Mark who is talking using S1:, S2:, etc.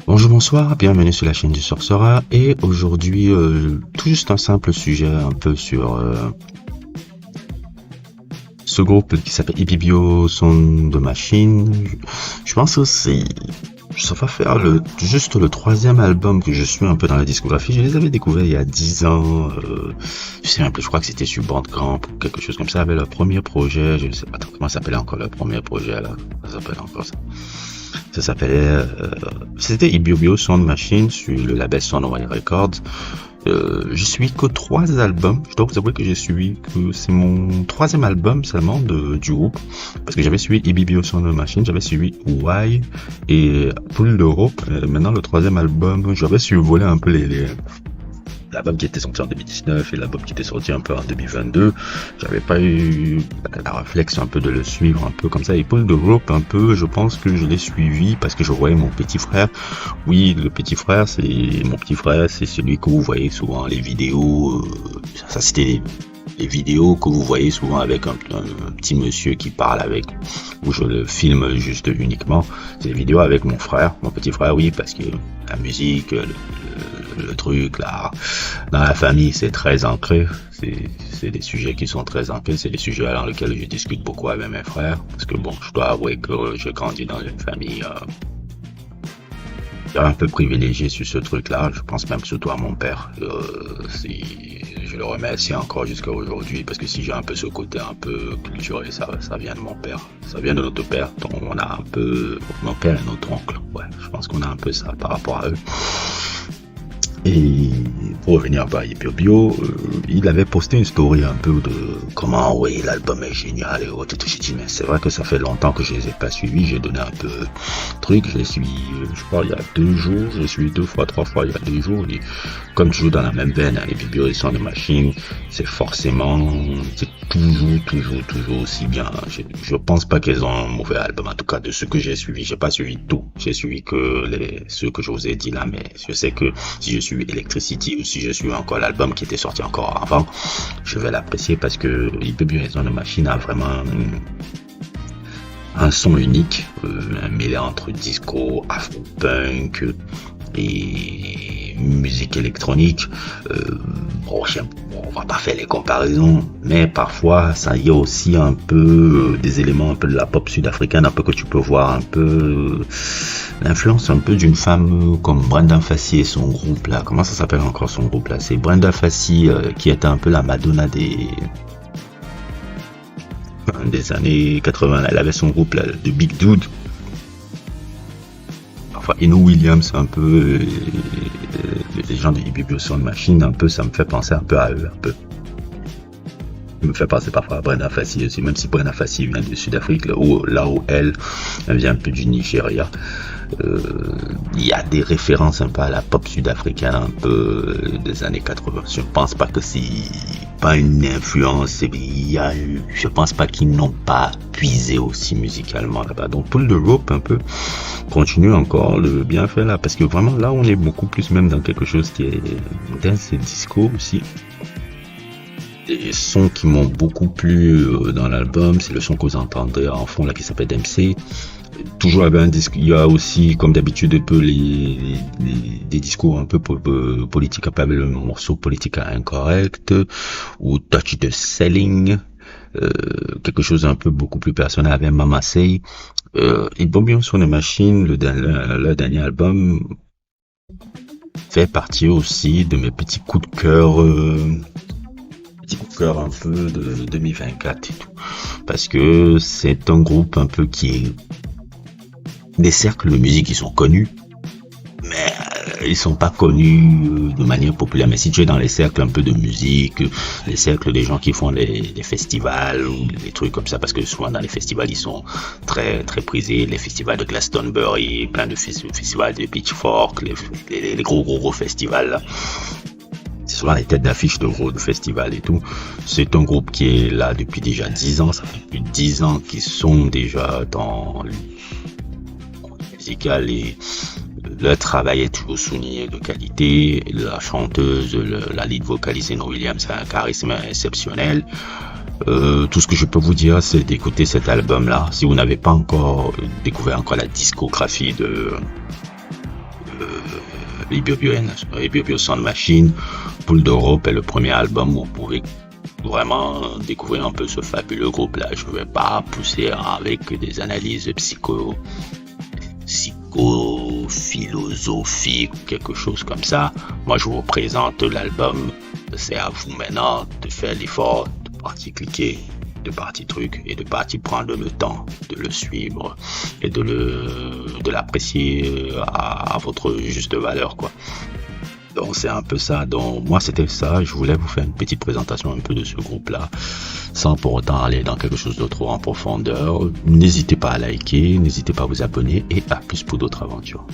S1: Bonjour, bonsoir, bienvenue sur la chaîne du Sorcerer et aujourd'hui tout juste un simple sujet un peu sur ce groupe qui s'appelle Ibibio Sound Machine. Je pense que ça va faire juste le troisième album que je suis un peu dans la discographie. Je les avais découverts il y a 10 ans, je sais même plus, je crois que c'était sur Bandcamp ou quelque chose comme ça, avec leur premier projet, je ne sais pas comment ça s'appelait encore le premier projet là, ça s'appelle encore ça. Ça s'appelait, c'était Ibibio Sound Machine sur le label Soundwire Records. Je suis que 3 albums. Je dois vous avouer que c'est mon 3e album seulement du groupe. Parce que j'avais suivi Ibibio Sound Machine, j'avais suivi Why et Pool d'Europe. Maintenant, le 3e album, j'avais survolé un peu l'album qui était sorti en 2019 et l'album qui était sorti un peu en 2022. J'avais pas eu la réflexe un peu de le suivre un peu comme ça. Et Paul de Rope un peu, je pense que je l'ai suivi parce que je voyais mon petit frère. Oui, le petit frère, c'est celui que vous voyez souvent les vidéos. Ça c'était les vidéos que vous voyez souvent avec un petit monsieur qui parle avec, où je le filme juste uniquement. C'est des vidéos avec mon frère, mon petit frère, oui, parce que la musique, le truc là, dans la famille, c'est très ancré. C'est des sujets qui sont très ancrés. C'est des sujets dans lesquels je discute beaucoup avec mes frères. Parce que bon, je dois avouer que j'ai grandi dans une famille un peu privilégiée sur ce truc-là. Je pense même surtout à mon père. Je le remercie encore jusqu'à aujourd'hui parce que si j'ai un peu ce côté un peu culturel, ça vient de mon père. Ça vient de notre père. Donc on a un peu mon père et notre oncle. Ouais, je pense qu'on a un peu ça par rapport à eux. Et pour revenir à Ibibio, il avait posté une story un peu de comment, oui, l'album est génial et autres. J'ai dit, mais c'est vrai que ça fait longtemps que je les ai pas suivis. J'ai donné un peu truc. Je les suis, je crois, il y a 2 jours. Je les suis 2 fois, 3 fois il y a 2 jours. Et comme toujours dans la même veine, les Ibibio Sound Machine, c'est toujours aussi bien. Je pense pas qu'ils ont un mauvais album. En tout cas, de ceux que j'ai suivis, j'ai pas suivi tout. J'ai suivi que ceux que je vous ai dit là, mais je sais que si je suis Electricity ou si je suis encore l'album qui était sorti encore avant, je vais l'apprécier parce que Ibibio Sound Machine a vraiment un son unique, un mélange entre disco, afro-punk et musique électronique. On va pas faire les comparaisons, mais parfois ça y a aussi un peu des éléments un peu de la pop sud-africaine, un peu que tu peux voir un peu l'influence un peu d'une femme comme Brenda Fassie et son groupe là. Comment ça s'appelle encore son groupe là? C'est Brenda Fassie qui était un peu la Madonna des années 80. Elle avait son groupe là, de Big Dude. Enfin, Eno Williams, un peu les gens de Ibibio Sound Machine, un peu, ça me fait penser un peu à eux, un peu. Il me fait penser parfois à Brenda Fassie aussi, même si Brenda Fassie vient du Sud-Afrique, là où elle vient un peu du Nigeria. Il y a des références un peu à la pop sud-africaine, un peu des années 80. Je pense pas que c'est pas une influence. Je pense pas qu'ils n'ont pas puisé aussi musicalement là-bas. Donc Pool de Rope un peu continue encore le bienfait là, parce que vraiment là on est beaucoup plus même dans quelque chose qui est dance et disco aussi. Des sons qui m'ont beaucoup plu dans l'album, c'est le son que vous entendrez en fond là qui s'appelle MC. Toujours avec un disque, il y a aussi comme d'habitude un peu des discours un peu politiques, avec le morceau politique incorrect ou Touch the Selling, quelque chose un peu beaucoup plus personnel avec Mama Say. Ibibio Sound Machine, le dernier album, fait partie aussi de mes petits coups de cœur. Un peu de 2024 et tout, parce que c'est un groupe un peu qui est des cercles de musique qui sont connus, mais ils sont pas connus de manière populaire. Mais si tu es dans les cercles un peu de musique, les cercles des gens qui font les festivals ou les trucs comme ça, parce que souvent dans les festivals ils sont très très prisés, les festivals de Glastonbury, plein de festivals de Pitchfork, les gros festivals là. C'est souvent les têtes d'affiche de gros festivals et tout. C'est un groupe qui est là depuis déjà 10 ans. Ça fait plus de 10 ans qu'ils sont déjà dans le musical et le travail est toujours souligné de qualité. La chanteuse, la lead vocaliste Zeno Williams a un charisme exceptionnel. Tout ce que je peux vous dire, c'est d'écouter cet album-là. Si vous n'avez pas encore découvert encore la discographie de Ibibio Sound Machine, Boule d'Europe est le premier album où vous pouvez vraiment découvrir un peu ce fabuleux groupe-là. Je ne vais pas pousser avec des analyses psychophilosophiques ou quelque chose comme ça. Moi, je vous présente l'album. C'est à vous maintenant de faire l'effort, de partir cliquer, de partir truc et de partir prendre le temps de le suivre et de l'apprécier à votre juste valeur, quoi. Donc c'est un peu ça. Donc moi c'était ça. Je voulais vous faire une petite présentation un peu de ce groupe-là, sans pour autant aller dans quelque chose de trop en profondeur. N'hésitez pas à liker, n'hésitez pas à vous abonner et à plus pour d'autres aventures.